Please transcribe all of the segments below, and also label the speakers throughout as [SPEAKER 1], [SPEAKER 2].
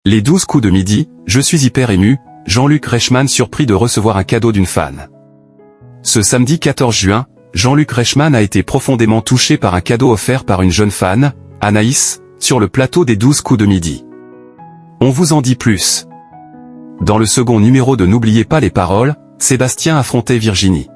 [SPEAKER 1] Les 12 coups de midi, je suis hyper ému, Jean-Luc Reichmann surpris de recevoir un cadeau d'une fan. Ce samedi 14 juin, Jean-Luc Reichmann a été profondément touché par un cadeau offert par une jeune fan, Anaïs, sur le plateau des 12 coups de midi. On vous en dit plus. Dans le second numéro de N'oubliez pas les paroles, Sébastien affrontait Virginie.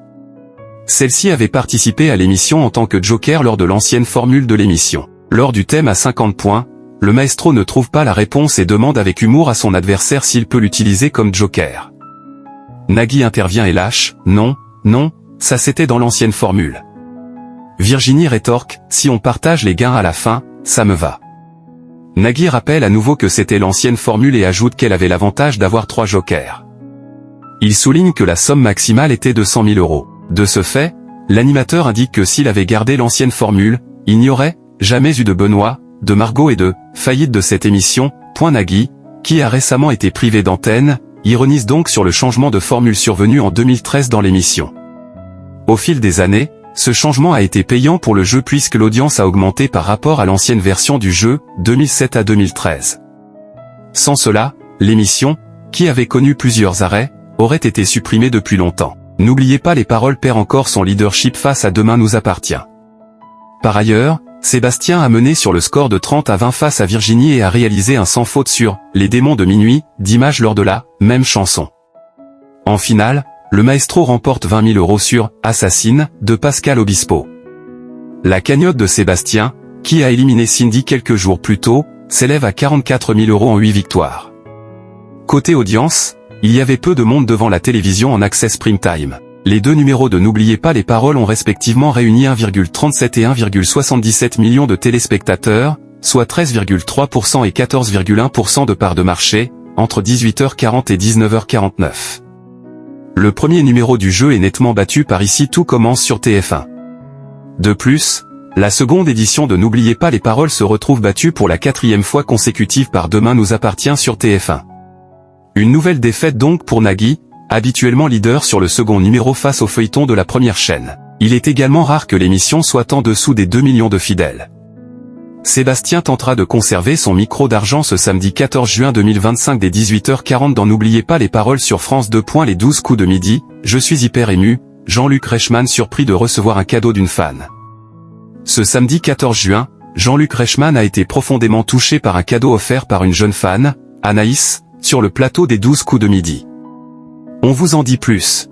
[SPEAKER 1] Celle-ci avait participé à l'émission en tant que joker lors de l'ancienne formule de l'émission. Lors du thème à 50 points, le maestro ne trouve pas la réponse et demande avec humour à son adversaire s'il peut l'utiliser comme joker. Nagui intervient et lâche « Non, non, ça c'était dans l'ancienne formule ». Virginie rétorque « Si on partage les gains à la fin, ça me va ». Nagui rappelle à nouveau que c'était l'ancienne formule et ajoute qu'elle avait l'avantage d'avoir 3 jokers. Il souligne que la somme maximale était de 100 000 €. De ce fait, l'animateur indique que s'il avait gardé l'ancienne formule, il n'y aurait jamais eu de Benoît, de Margot et de faillite de cette émission. Nagui, qui a récemment été privé d'antenne, ironise donc sur le changement de formule survenu en 2013 dans l'émission. Au fil des années, ce changement a été payant pour le jeu puisque l'audience a augmenté par rapport à l'ancienne version du jeu, 2007 à 2013. Sans cela, l'émission, qui avait connu plusieurs arrêts, aurait été supprimée depuis longtemps. N'oubliez pas les paroles perd encore son leadership face à Demain nous appartient. Par ailleurs, Sébastien a mené sur le score de 30 à 20 face à Virginie et a réalisé un sans faute sur « Les démons de minuit » d'Image lors de la même chanson. En finale, le maestro remporte 20 000 € sur « Assassine » de Pascal Obispo. La cagnotte de Sébastien, qui a éliminé Cindy quelques jours plus tôt, s'élève à 44 000 € en 8 victoires. Côté audience, il y avait peu de monde devant la télévision en access prime time. Les deux numéros de N'oubliez pas les paroles ont respectivement réuni 1,37 et 1,77 millions de téléspectateurs, soit 13,3% et 14,1% de part de marché, entre 18h40 et 19h49. Le premier numéro du jeu est nettement battu par Ici tout commence sur TF1. De plus, la seconde édition de N'oubliez pas les paroles se retrouve battue pour la 4e fois consécutive par Demain nous appartient sur TF1. Une nouvelle défaite donc pour Nagui, habituellement leader sur le second numéro face au feuilleton de la première chaîne. Il est également rare que l'émission soit en dessous des 2 millions de fidèles. Sébastien tentera de conserver son micro d'argent ce samedi 14 juin 2025 dès 18h40 dans N'oubliez pas les paroles sur France 2. Les 12 coups de midi, je suis hyper ému, Jean-Luc Reichmann surpris de recevoir un cadeau d'une fan. Ce samedi 14 juin, Jean-Luc Reichmann a été profondément touché par un cadeau offert par une jeune fan, Anaïs, sur le plateau des 12 coups de midi. On vous en dit plus.